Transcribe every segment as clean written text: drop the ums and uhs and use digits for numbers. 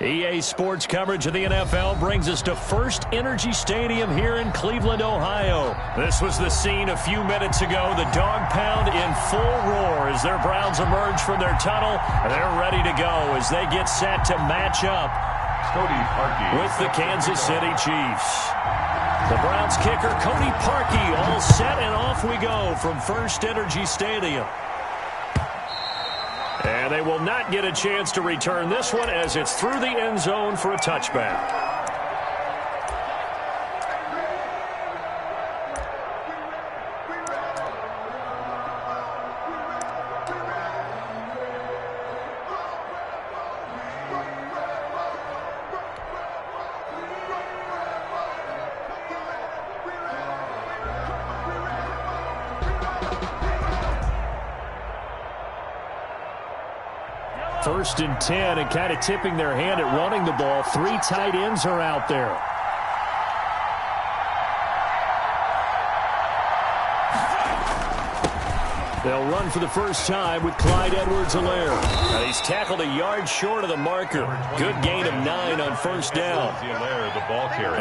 EA Sports coverage of the NFL brings us to First Energy Stadium here in Cleveland, Ohio. This was the scene a few minutes ago. The dog pound in full roar as their Browns emerge from their tunnel. They're ready to go as they get set to match up with the Kansas City Chiefs. The Browns kicker, Cody Parkey, all set, and off we go from First Energy Stadium. And they will not get a chance to return this one as it's through the end zone for a touchback. First and 10, and kind of tipping their hand at running the ball. Three tight ends are out there. They'll run for the first time with Clyde Edwards-Helaire. And he's tackled a yard short of the marker. Good gain of 9 on first down.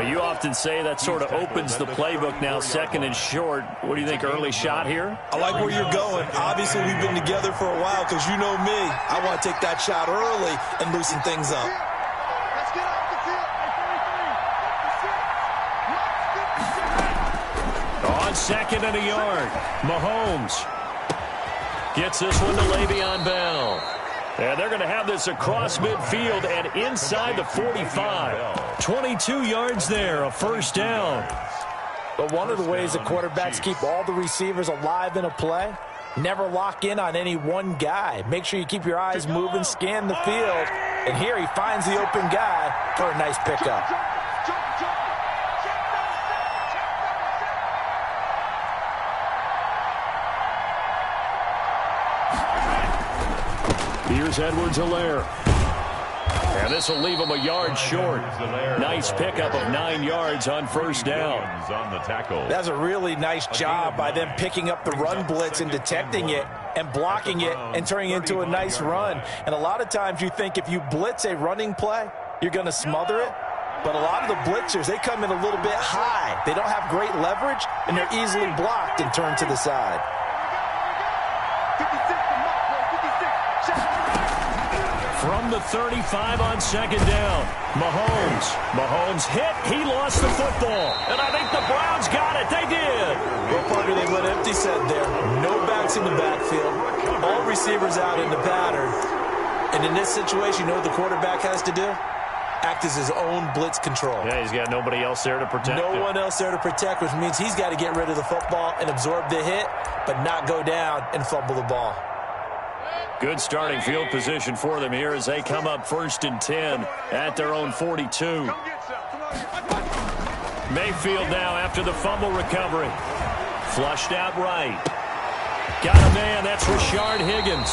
You often say that sort of opens the playbook now, second and short. What do you think, early shot here? I like where you're going. Obviously, we've been together for a while because you know me. I want to take that shot early and loosen things up. On second and a yard, Mahomes gets this one to Le'Veon Bell. And they're going to have this across midfield and inside the 45. 22 yards there, a first down. But one of the ways the quarterbacks keep all the receivers alive in a play, never lock in on any one guy. Make sure you keep your eyes moving, scan the field. And here he finds the open guy for a nice pickup. Here's Edwards-Helaire. And this will leave him a yard short. Nice pickup of 9 yards on first down. That's a really nice job by them picking up the run blitz and detecting it and blocking it and turning it into a nice run. And a lot of times you think if you blitz a running play, you're going to smother it. But a lot of the blitzers, they come in a little bit high. They don't have great leverage, and they're easily blocked and turned to the side. From the 35 on second down, Mahomes hit. He lost the football. And I think the Browns got it. They did. Well, Parker, they went empty set there. No backs in the backfield. All receivers out in the pattern. And in this situation, you know what the quarterback has to do? Act as his own blitz control. Yeah, he's got nobody else there to protect him. No one else there to protect, which means he's got to get rid of the football and absorb the hit, but not go down and fumble the ball. Good starting field position for them here as they come up first and 10 at their own 42. Mayfield now after the fumble recovery. Flushed out right. Got a man, that's Rashard Higgins.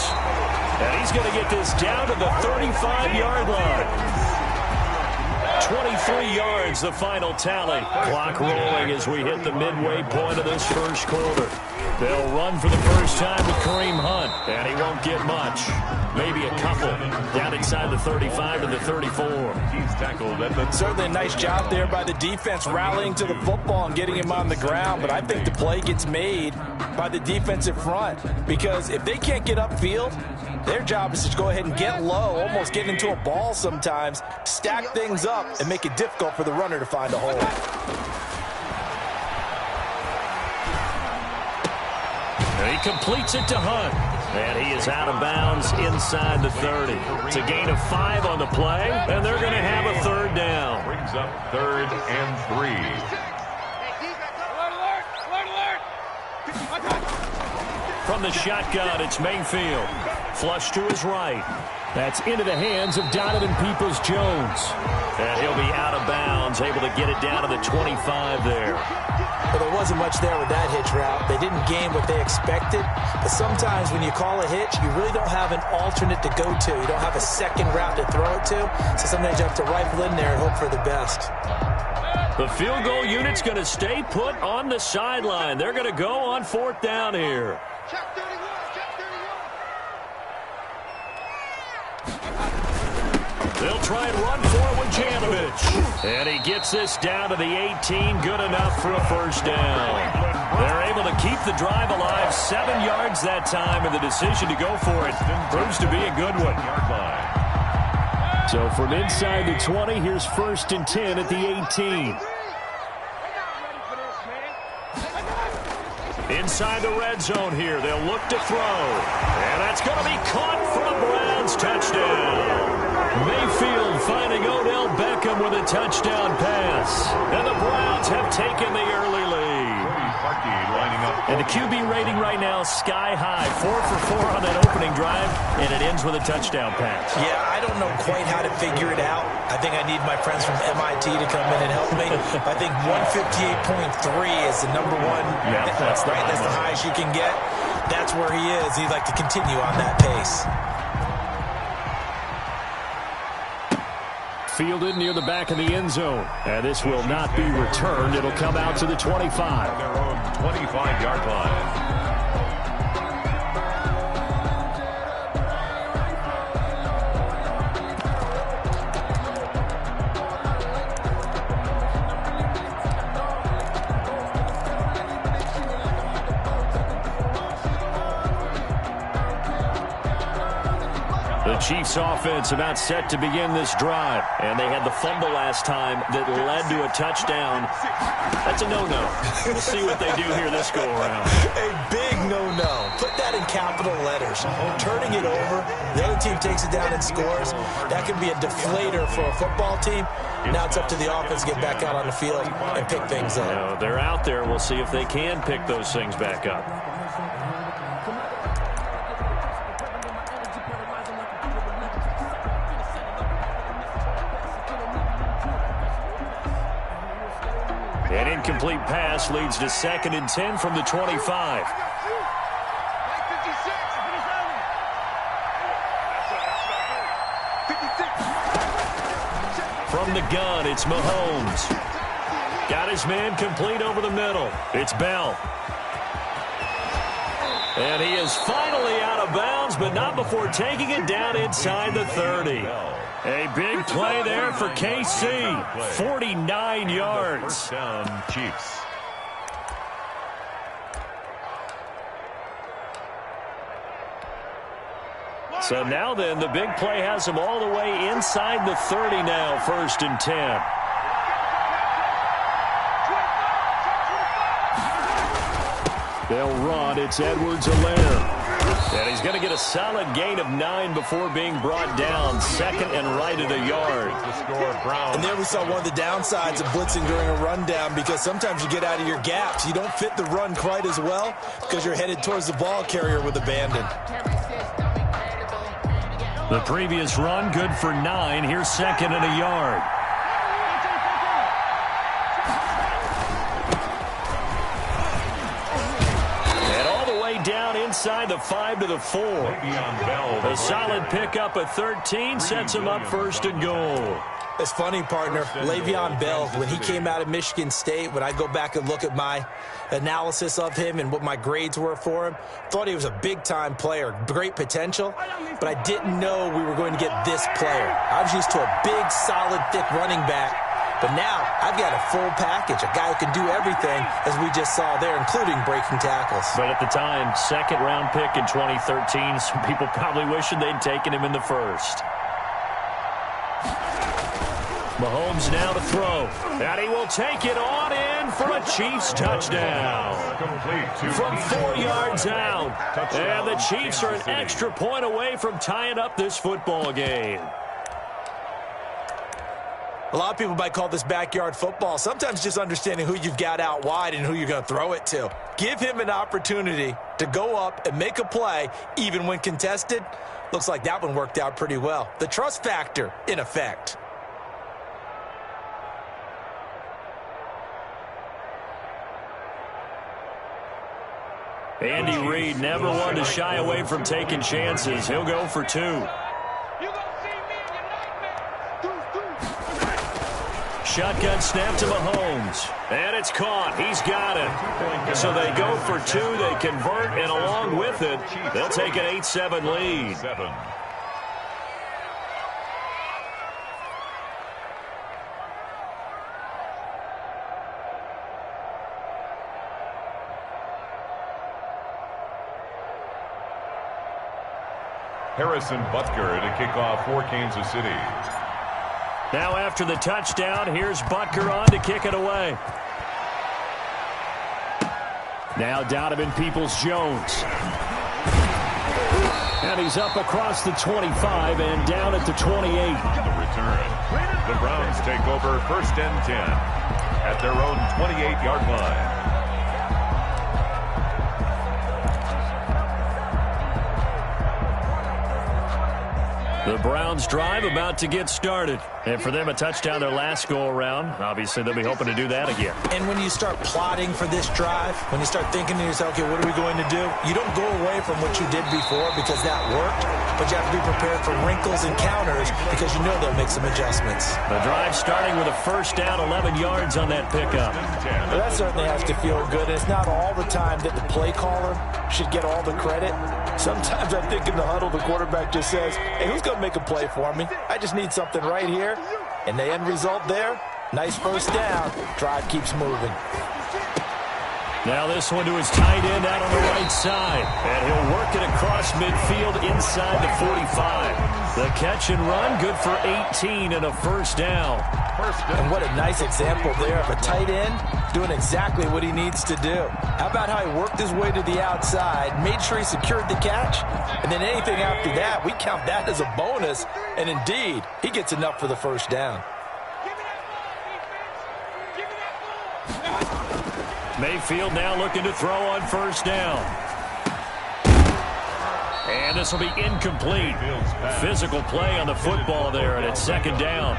And he's going to get this down to the 35-yard line. 23 yards, the final tally. Clock rolling as we hit the midway point of this first quarter. They'll run for the first time with Kareem Hunt, and he won't get much. Maybe a couple down inside the 35 to the 34. He's tackled. Certainly a nice job there by the defense rallying to the football and getting him on the ground, but I think the play gets made by the defensive front because if they can't get upfield, their job is to go ahead and get low, almost get into a ball sometimes, stack things up, and make it difficult for the runner to find a hole. And he completes it to Hunt. And he is out of bounds inside the 30. It's a gain of 5 on the play, and they're going to have a third down. Brings up 3rd and 3. From the shotgun, it's Mayfield. Flush to his right. That's into the hands of Donovan Peoples-Jones. And he'll be out of bounds, able to get it down to the 25 there. Well, there wasn't much there with that hitch route. They didn't gain what they expected. But sometimes when you call a hitch, you really don't have an alternate to go to. You don't have a second route to throw it to. So sometimes you have to rifle in there and hope for the best. The field goal unit's going to stay put on the sideline. They're going to go on 4th down here. Check 31, check 31. They'll try and run for it with Janovich. And he gets this down to the 18. Good enough for a first down. They're able to keep the drive alive. 7 yards that time, and the decision to go for it proves to be a good one. So from inside the 20, here's 1st and 10 at the 18. Inside the red zone here, they'll look to throw. And that's going to be caught for a Browns touchdown. Mayfield finding Odell Beckham with a touchdown pass. And the Browns have taken the early lead. And the QB rating right now sky high. 4 for 4 on that opening drive, and it ends with a touchdown pass. Yeah, I don't know quite how to figure it out. I think I need my friends from MIT to come in and help me. I think 158.3 is the number one. Yeah, that's right. That's the highest you can get. That's where he is. He'd like to continue on that pace. Fielded near the back of the end zone. And this will not be returned. It'll come out to the 25. Their own 25-yard line. Chiefs offense about set to begin this drive. And they had the fumble last time that led to a touchdown. That's a no-no. We'll see what they do here this go-around. A big no-no. Put that in capital letters. Turning it over, the other team takes it down and scores. That can be a deflator for a football team. Now it's up to the offense to get back out on the field and pick things up. You know, they're out there. We'll see if they can pick those things back up. An incomplete pass leads to 2nd and 10 from the 25. From the gun, it's Mahomes. Got his man complete over the middle. It's Bell. And he is finally out of bounds, but not before taking it down inside the 30. A big play there for KC. 49 yards. First down, Chiefs. So now then, the big play has him all the way inside the 30 now, 1st and 10. They'll run. It's Edwards-Helaire. And he's going to get a solid gain of 9 before being brought down. 2nd and right at a yard. And there we saw one of the downsides of blitzing during a rundown, because sometimes you get out of your gaps. You don't fit the run quite as well because you're headed towards the ball carrier with abandon. The previous run good for 9. Here's 2nd and a yard. Inside the 5 to the 4. A solid pickup at 13 sets him up 1st and goal. It's funny, partner. Le'Veon Bell, when he came out of Michigan State, when I go back and look at my analysis of him and what my grades were for him, thought he was a big-time player, great potential, but I didn't know we were going to get this player. I was used to a big, solid, thick running back. But now I've got a full package, a guy who can do everything, as we just saw there, including breaking tackles. But at the time, 2nd-round pick in 2013, some people probably wishing they'd taken him in the 1st. Mahomes now to throw. And he will take it on in for a Chiefs touchdown. From 4 yards out. And the Chiefs are an extra point away from tying up this football game. A lot of people might call this backyard football. Sometimes just understanding who you've got out wide and who you're going to throw it to. Give him an opportunity to go up and make a play, even when contested. Looks like that one worked out pretty well. The trust factor in effect. Andy Reid never one to shy away from taking chances. He'll go for 2. Shotgun snap to Mahomes. And it's caught. He's got it. So they go for 2. They convert, and along with it, they'll take an 8-7 lead. Harrison Butker to kick off for Kansas City. Now after the touchdown, here's Butker on to kick it away. Now Donovan Peoples-Jones. And he's up across the 25 and down at the 28. The return. The Browns take over 1st and 10 at their own 28-yard line. The Browns drive about to get started. And for them, a touchdown their last go-around. Obviously, they'll be hoping to do that again. And when you start plotting for this drive, when you start thinking to yourself, okay, what are we going to do? You don't go away from what you did before because that worked, but you have to be prepared for wrinkles and counters because you know they'll make some adjustments. The drive starting with a 1st down, 11 yards on that pickup. Well, that certainly has to feel good. It's not all the time that the play caller should get all the credit. Sometimes I think in the huddle, the quarterback just says, hey, who's going to make a play for me? I just need something right here. And the end result there, nice 1st down. Drive keeps moving. Now this one to his tight end out on the right side. And he'll work it across midfield inside the 45. The catch and run, good for 18 and a 1st down. And what a nice example there of a tight end doing exactly what he needs to do. How about how he worked his way to the outside, made sure he secured the catch, and then anything after that, we count that as a bonus. And indeed, he gets enough for the 1st down. Mayfield now looking to throw on 1st down. And this will be incomplete. Physical play on the football there, and it's 2nd down.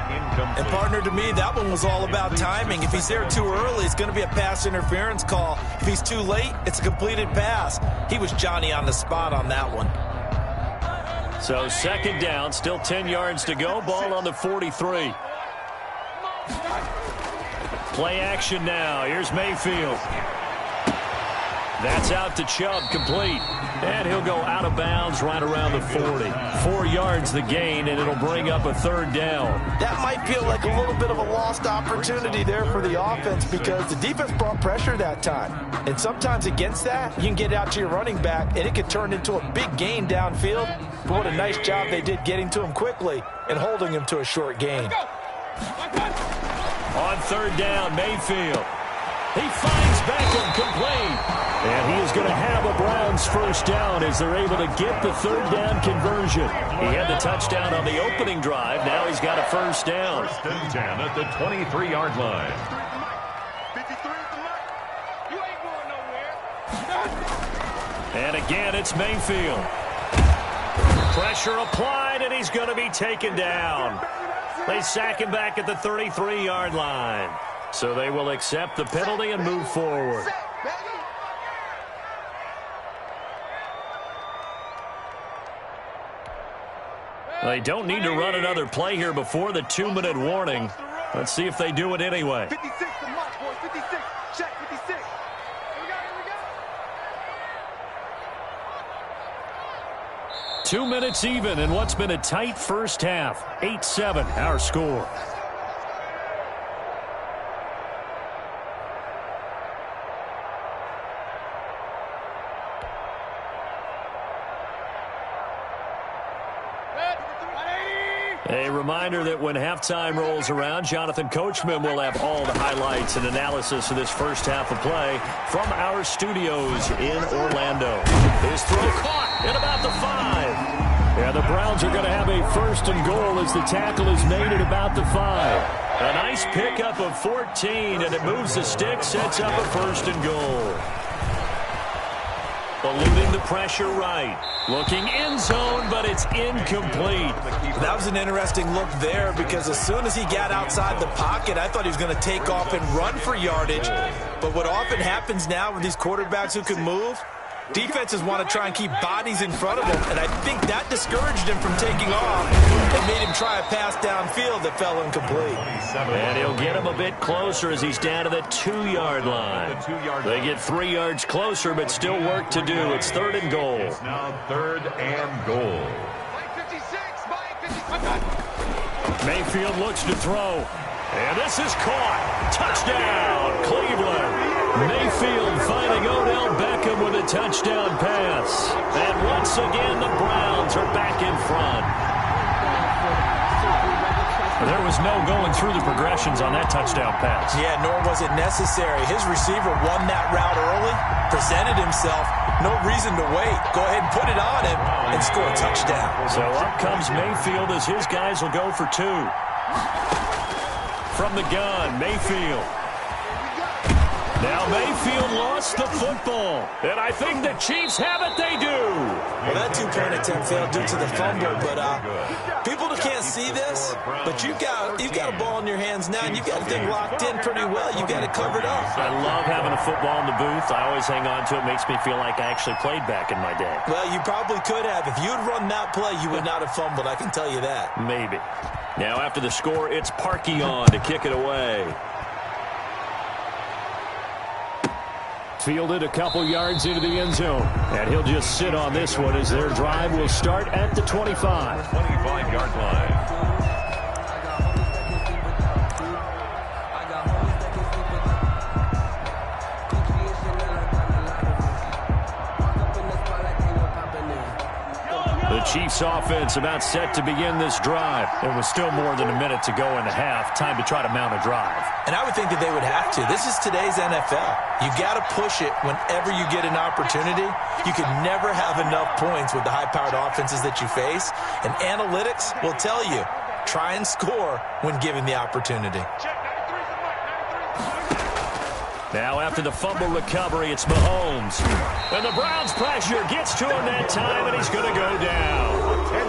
And partner, to me, that one was all about timing. If he's there too early, it's going to be a pass interference call. If he's too late, it's a completed pass. He was Johnny on the spot on that one. So 2nd down, still 10 yards to go. Ball on the 43. Play action now. Here's Mayfield. That's out to Chubb, complete. And he'll go out of bounds right around the 40. 4 yards the gain, and it'll bring up a 3rd down. That might feel like a little bit of a lost opportunity there for the offense because the defense brought pressure that time. And sometimes against that, you can get out to your running back, and it could turn into a big gain downfield. But what a nice job they did getting to him quickly and holding him to a short gain. On 3rd down, Mayfield. He finds Beckham, complete. And he is going to have a Browns 1st down as they're able to get the 3rd down conversion. He had the touchdown on the opening drive. Now he's got a 1st down. 1st and 10 at the 23-yard line. 53 at the mark. You ain't going nowhere. And again, it's Mayfield. Pressure applied, and he's going to be taken down. They sack him back at the 33-yard line. So they will accept the penalty and move forward. They don't need to run another play here before the 2-minute warning. Let's see if they do it anyway. 56, the mark, boys. 56. Check, 56. Here we go. 2 minutes even in what's been a tight 1st half. 8-7, our score. A reminder that when halftime rolls around, Jonathan Coachman will have all the highlights and analysis of this 1st half of play from our studios in Orlando. His throw caught at about the 5. Yeah, the Browns are going to have a 1st and goal as the tackle is made at about the 5. A nice pickup of 14, and it moves the stick, sets up a 1st and goal. Eluding the pressure right. Looking end zone, but it's incomplete. That was an interesting look there because as soon as he got outside the pocket, I thought he was going to take off and run for yardage. But what often happens now with these quarterbacks who can move, defenses want to try and keep bodies in front of them, and I think that discouraged him from taking off and made him try a pass downfield that fell incomplete. And he'll get him a bit closer as he's down to the 2-yard line. They get 3 yards closer, but still work to do. It's 3rd and goal. It's now 3rd and goal. Mayfield looks to throw. And this is caught. Touchdown, Cleveland. Mayfield finding Odell Beckham with a touchdown pass. And once again, the Browns Browns are back in front. There was no going through the progressions on that touchdown pass. Yeah, nor was it necessary. His receiver won that route early, presented himself, no reason to wait. Go ahead and put it on him and score a touchdown. So up comes Mayfield as his guys will go for 2. From the gun, Mayfield. Now Mayfield lost the football. And I think the Chiefs have it. They do. Well, that 2-point attempt failed due to the fumble, but people can't see this, but you've got a ball in your hands now, and you've got the thing locked in pretty well. You've got it covered up. I love having a football in the booth. I always hang on to it. It makes me feel like I actually played back in my day. Well, you probably could have. If you had run that play, you would not have fumbled. I can tell you that. Maybe. Now after the score, it's Parkey on to kick it away. Fielded a couple yards into the end zone. And he'll just sit on this one as their drive will start at the 25. 25-yard line. The Chiefs offense about set to begin this drive. There was still more than a minute to go in the half. Time to try to mount a drive. And I would think that they would have to. This is today's NFL. You got to push it whenever you get an opportunity. You can never have enough points with the high-powered offenses that you face. And analytics will tell you, try and score when given the opportunity. Now after the fumble recovery, it's Mahomes. And the Browns pressure gets to him that time, and he's going to go down.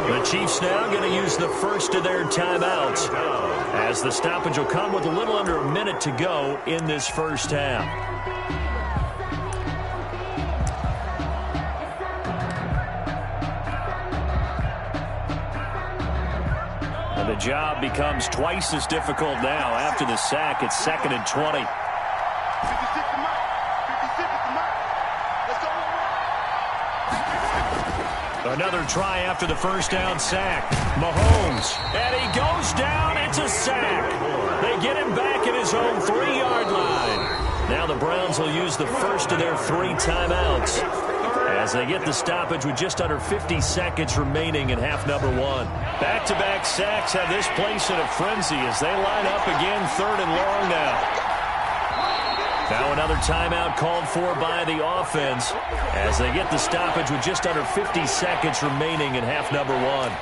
The Chiefs now going to use the first of their timeouts, as the stoppage will come with a little under a minute to go in this first half. And the job becomes twice as difficult now. After the sack, it's 2nd and 20. Another try after the first down sack. Mahomes. And he goes down. It's a sack. They get him back at his own 3-yard line. Now the Browns will use the first of their 3 timeouts as they get the stoppage with just under 50 seconds remaining in half number 1. Back-to-back sacks have this place in a frenzy as they line up again 3rd and long now. Now another timeout called for by the offense as they get the stoppage with just under 50 seconds remaining in half number 1.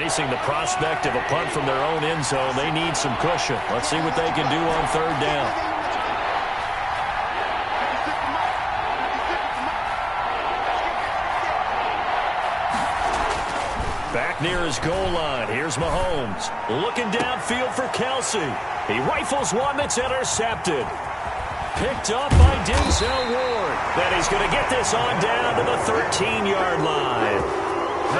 Facing the prospect of a punt from their own end zone, they need some cushion. Let's see what they can do on 3rd down. Back near his goal line, here's Mahomes. Looking downfield for Kelsey. He rifles one that's intercepted. Picked up by Denzel Ward. Then he's going to get this on down to the 13-yard line.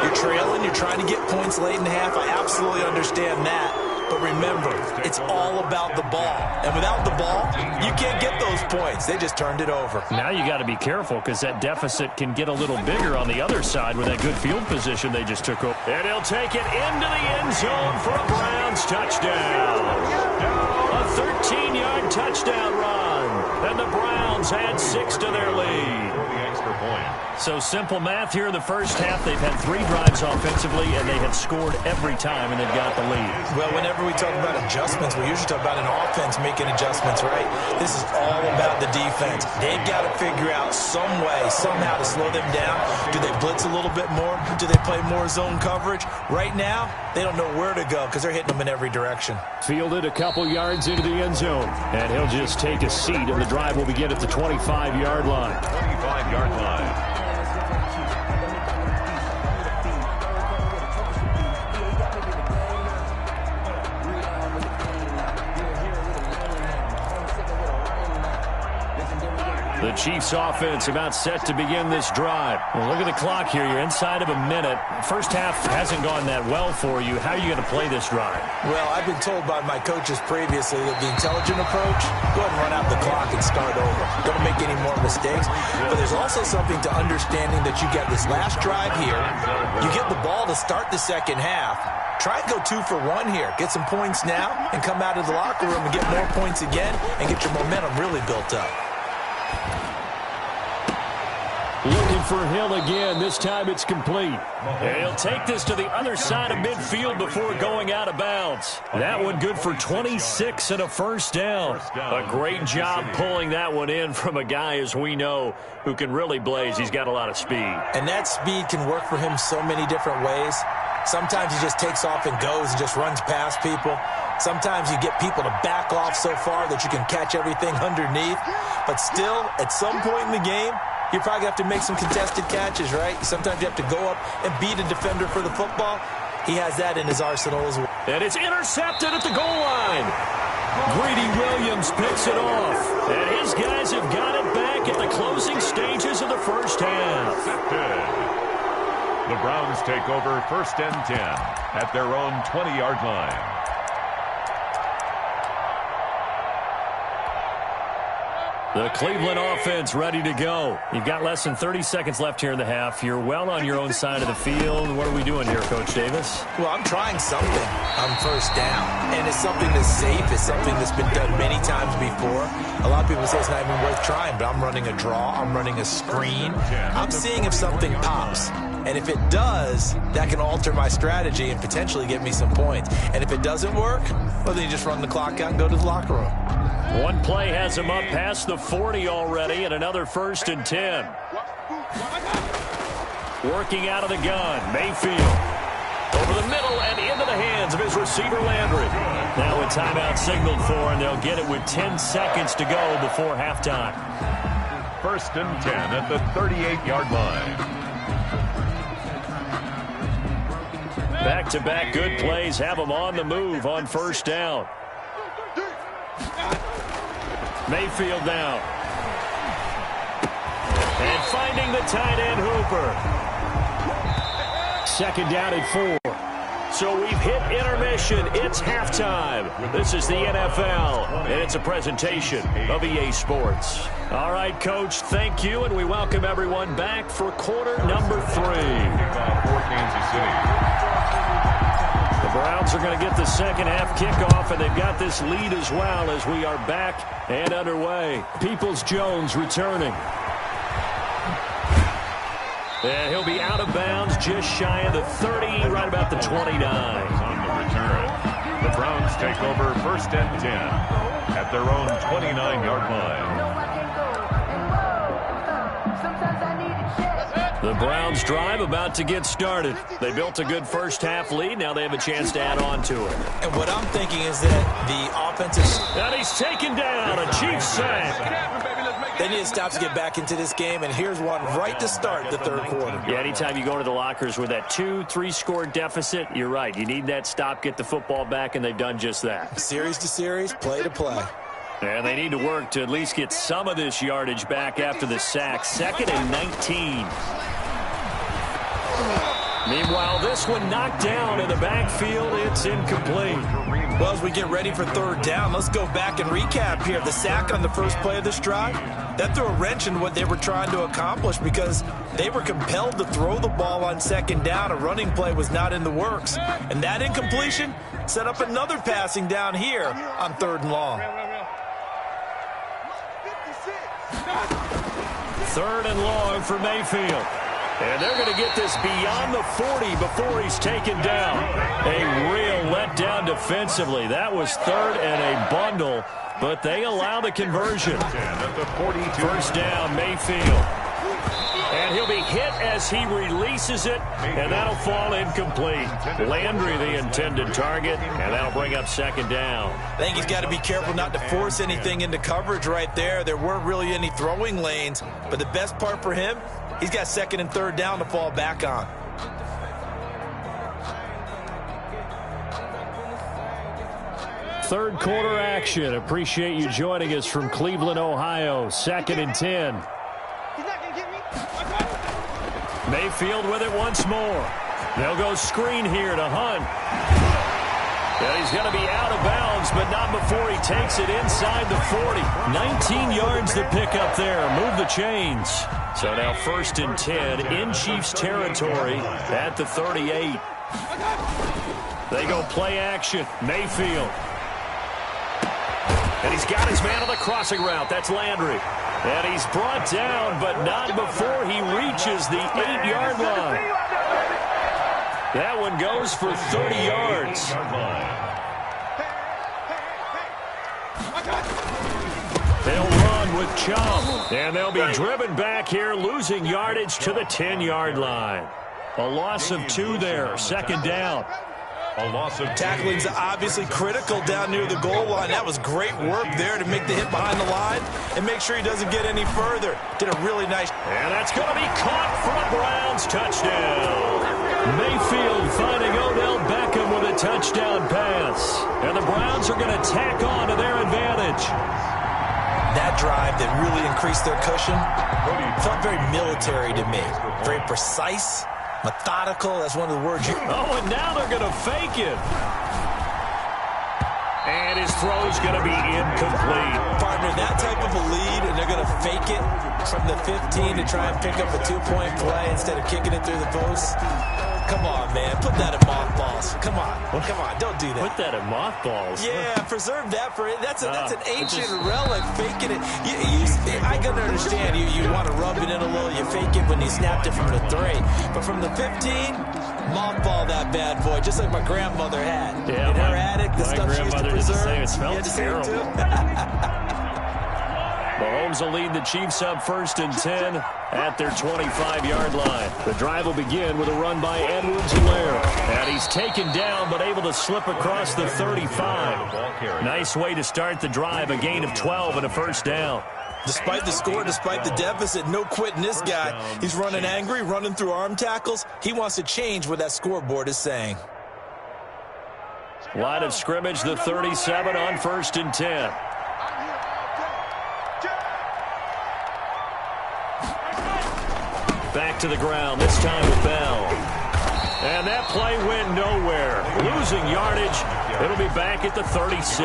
You're trailing, you're trying to get points late in the half. I absolutely understand that. But remember, it's all about the ball. And without the ball, you can't get those points. They just turned it over. Now you got to be careful because that deficit can get a little bigger on the other side with that good field position they just took over. And he'll take it into the end zone for a Browns touchdown. A 13-yard touchdown run. And the Browns add 6 to their lead. So simple math here in the first half. They've had 3 drives offensively, and they have scored every time, and they've got the lead. Well, whenever we talk about adjustments, we usually talk about an offense making adjustments, right? This is all about the defense. They've got to figure out some way, somehow to slow them down. Do they blitz a little bit more? Do they play more zone coverage? Right now, they don't know where to go because they're hitting them in every direction. Fielded a couple yards into the end zone, and he'll just take a seat, and the drive will begin at the 25-yard line. 25-yard line. The Chiefs offense about set to begin this drive. Well, look at the clock here. You're inside of a minute. First half hasn't gone that well for you. How are you going to play this drive? Well, I've been told by my coaches previously that the intelligent approach, go ahead and run out the clock and start over. Don't make any more mistakes. But there's also something to understanding that you got this last drive here. You get the ball to start the second half. try and go 2 for 1 here. Get some points now and come out of the locker room and get more points again and get your momentum really built up. Looking for Hill again. This time it's complete. And he'll take this to the other side of midfield before going out of bounds. That one good for 26 and a first down. A great job pulling that one in from a guy, as we know, who can really blaze. He's got a lot of speed. And that speed can work for him so many different ways. Sometimes he just takes off and goes and just runs past people. Sometimes you get people to back off so far that you can catch everything underneath. But still, at some point in the game, you probably have to make some contested catches, right? Sometimes you have to go up and beat a defender for the football. He has that in his arsenal as well. And it's intercepted at the goal line. Greedy Williams picks it off. And his guys have got it back at the closing stages of the first half. The Browns take over 1st and 10 at their own 20-yard line. The Cleveland offense ready to go. You've got less than 30 seconds left here in the half. You're well on your own side of the field. What are we doing here, Coach Davis? Well, I'm trying something on first down. And it's something that's safe. It's something that's been done many times before. A lot of people say it's not even worth trying, but I'm running a draw. I'm running a screen. I'm seeing if something pops. And if it does, that can alter my strategy and potentially get me some points. And if it doesn't work, well, then you just run the clock out and go to the locker room. One play has him up past the 40 already, and another 1st and 10. Working out of the gun, Mayfield. Over the middle and into the hands of his receiver, Landry. Now a timeout signaled for, and they'll get it with 10 seconds to go before halftime. 1st and 10 at the 38-yard line. Back-to-back good plays have them on the move on first down. Mayfield now. And finding the tight end Hooper. 2nd down and 4. So we've hit intermission. It's halftime. This is the NFL, and it's a presentation of EA Sports. All right, Coach, thank you, and we welcome everyone back for quarter number 3. For Kansas City. The Browns are going to get the second half kickoff, and they've got this lead as well as we are back and underway. Peoples-Jones returning. And he'll be out of bounds just shy of the 30, right about the 29. On the return, the Browns take over 1st and 10 at their own 29-yard line. The Browns drive about to get started. They built a good first half lead. Now they have a chance to add on to it. And what I'm thinking is that the offensive... And he's taken down, a Chiefs sack. They need to stop to get back into this game, and here's one right to start the 3rd quarter. Yeah, anytime you go to the lockers with that 2-3 score deficit, you're right. You need that stop, get the football back, and they've done just that. Series to series, play to play. And they need to work to at least get some of this yardage back after the sack. 2nd and 19. Meanwhile, this one knocked down in the backfield. It's incomplete. Well, as we get ready for 3rd down, let's go back and recap here. The sack on the first play of this drive, that threw a wrench in what they were trying to accomplish because they were compelled to throw the ball on 2nd down. A running play was not in the works. And that incompletion set up another passing down here on 3rd and long. 3rd and long for Mayfield. And they're going to get this beyond the 40 before he's taken down. A real letdown defensively. That was 3rd and a bundle, but they allow the conversion. 1st down, Mayfield. And he'll be hit as he releases it, and that'll fall incomplete. Landry, the intended target, and that'll bring up 2nd down. I think he's got to be careful not to force anything into coverage right there. There weren't really any throwing lanes, but the best part for him, he's got 2nd and 3rd down to fall back on. Third quarter action. Appreciate you joining us from Cleveland, Ohio. 2nd and 10. Mayfield with it once more. They'll go screen here to Hunt. And he's going to be out of bounds, but not before he takes it inside the 40. 19 yards to pick up there. Move the chains. So now 1st and 10 in Chiefs territory at the 38. They go play action. Mayfield. And he's got his man on the crossing route. That's Landry. And he's brought down, but not before he reaches the 8-yard line. That one goes for 30 yards. They'll run with Chubb. And they'll be driven back here, losing yardage to the 10-yard line. A loss of 2 there. Second down. A loss of Tackling's obviously critical down near the goal line. That was great work there to make the hit behind the line and make sure he doesn't get any further. Did a really nice. And that's going to be caught for a Browns touchdown. Mayfield finding Odell Beckham with a touchdown pass. And the Browns are going to tack on to their advantage. That drive that really increased their cushion felt very military to me. Very precise. Methodical, that's one of the words you... Oh, and now they're going to fake it. And his throw's going to be incomplete. Partner, that type of a lead, and they're going to fake it from the 15 to try and pick up a 2-point play instead of kicking it through the post. Come on, man. Put that in mothballs. Come on. Come on. Don't do that. Put that in mothballs? Yeah, preserve that for it. That's an ancient relic, faking it. I can understand you want to rub it in a little. You fake it when you snapped it from the 3. But from the 15, mothball that bad boy, just like my grandmother had. Yeah, in her attic, the stuff she used to preserve. It smells terrible. Mahomes will lead the Chiefs up 1st and 10 at their 25-yard line. The drive will begin with a run by Edwards-Helaire. And he's taken down but able to slip across the 35. Nice way to start the drive, a gain of 12 and a first down. Despite the score, despite the deficit, no quitting this guy. He's running angry, running through arm tackles. He wants to change what that scoreboard is saying. Line of scrimmage, the 37 on 1st and 10. Back to the ground, this time with Bell. And that play went nowhere. Losing yardage. It'll be back at the 36.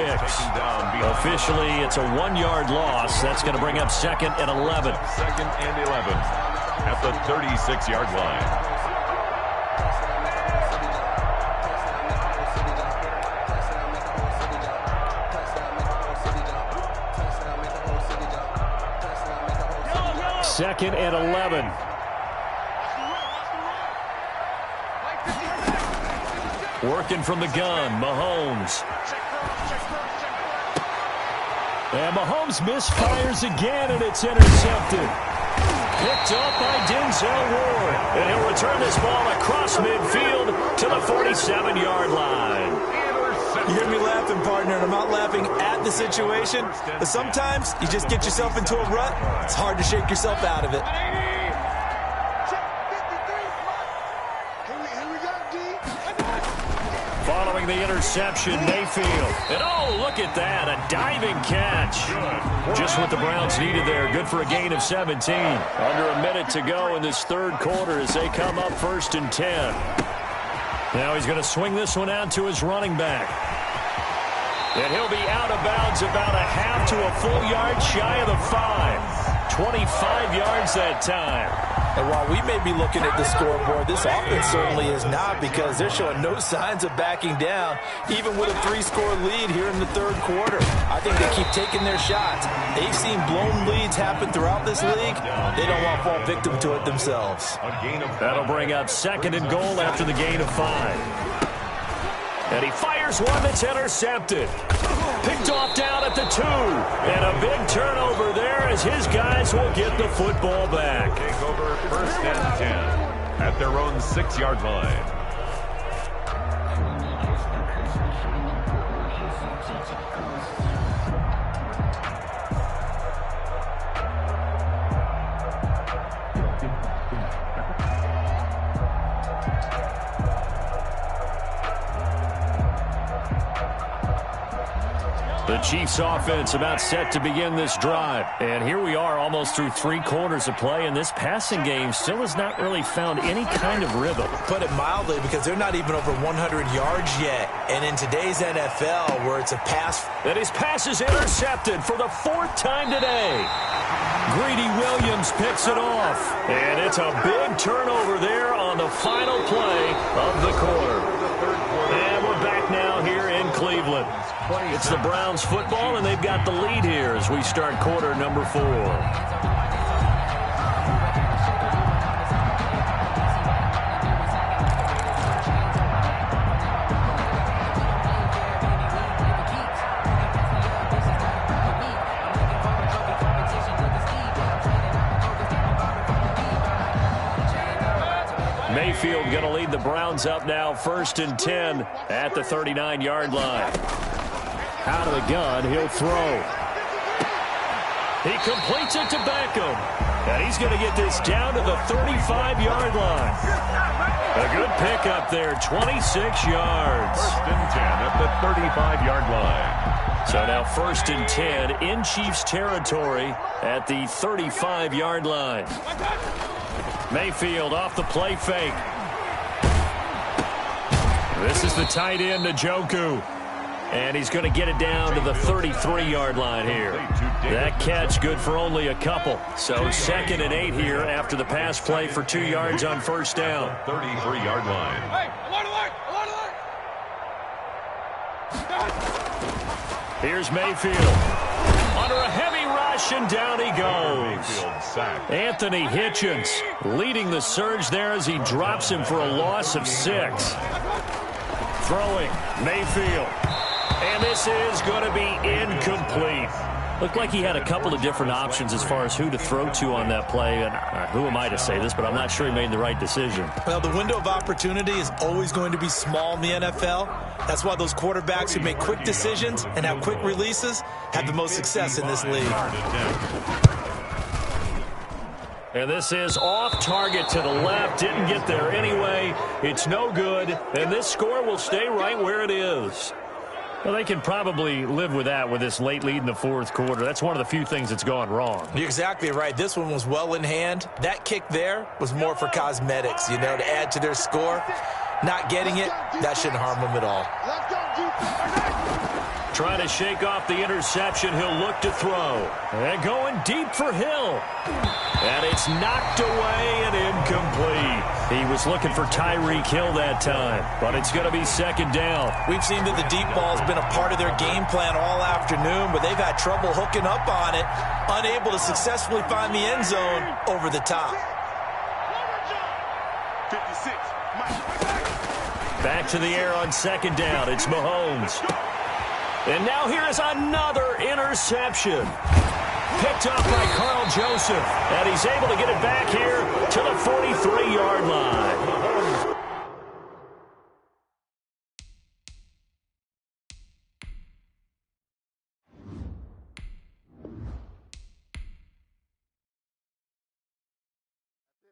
Officially, it's a 1-yard loss. That's going to bring up 2nd and 11. 2nd and 11 at the 36-yard line. Second and 11. Working from the gun, Mahomes. And Mahomes misfires again, and it's intercepted. Picked up by Denzel Ward. And he'll return this ball across midfield to the 47-yard line. You hear me laughing, partner, and I'm not laughing at the situation, but sometimes you just get yourself into a rut. It's hard to shake yourself out of it. Following the interception, Mayfield. And oh, look at that, a diving catch. Just what the Browns needed there. Good for a gain of 17. Under a minute to go in this 3rd quarter as they come up 1st and 10. Now he's going to swing this one out to his running back. And he'll be out of bounds about a half to a full yard shy of the 5. 25 yards that time. And while we may be looking at the scoreboard, this offense certainly is not, because they're showing no signs of backing down, even with a 3-score lead here in the 3rd quarter. I think they keep taking their shots. They've seen blown leads happen throughout this league. They don't want to fall victim to it themselves. That'll bring up 2nd and goal after the gain of 5. And he fires one that's intercepted. Picked off down at the 2. And a big turnover there as his guys will get the football back. Take over 1st and 10 at their own 6-yard line. The Chiefs offense about set to begin this drive. And here we are almost through 3 quarters of play, and this passing game still has not really found any kind of rhythm. Put it mildly, because they're not even over 100 yards yet. And in today's NFL, where it's a pass. And his pass is intercepted for the 4th time today. Greedy Williams picks it off. And it's a big turnover there on the final play of the quarter. And we're It's the Browns football, and they've got the lead here as we start quarter number 4. Mayfield going to lead the Browns up now, 1st and 10 at the 39-yard line. Out of the gun, he'll throw. He completes it to Beckham. And he's going to get this down to the 35-yard line. A good pickup there, 26 yards. 1st and 10 at the 35-yard line. So now 1st and 10 in Chiefs territory at the 35-yard line. Mayfield off the play fake. This is the tight end, Njoku. And he's going to get it down to the 33-yard line here. That catch good for only a couple. So 2nd and 8 here after the pass play for 2 yards on 1st down. 33-yard line. Hey, alert! Here's Mayfield. Under a heavy rush, and down he goes. Anthony Hitchens leading the surge there as he drops him for a loss of 6. Throwing, Mayfield. And this is going to be incomplete. Looked like he had a couple of different options as far as who to throw to on that play. And who am I to say this, but I'm not sure he made the right decision. Well, the window of opportunity is always going to be small in the NFL. That's why those quarterbacks who make quick decisions and have quick releases have the most success in this league. And this is off target to the left. Didn't get there anyway. It's no good. And this score will stay right where it is. Well, they can probably live with that with this late lead in the 4th quarter. That's one of the few things that's gone wrong. You're exactly right. This one was well in hand. That kick there was more for cosmetics, to add to their score. Not getting it, that shouldn't harm them at all. Trying to shake off the interception. He'll look to throw. And going deep for Hill. And it's knocked away and incomplete. He was looking for Tyreek Hill that time, but it's going to be 2nd down. We've seen that the deep ball's been a part of their game plan all afternoon, but they've had trouble hooking up on it, unable to successfully find the end zone over the top. 56. Back to the air on 2nd down. It's Mahomes. And now here is another interception. Picked off by Carl Joseph. And he's able to get it back here to the 43-yard line.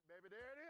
Baby, there it is.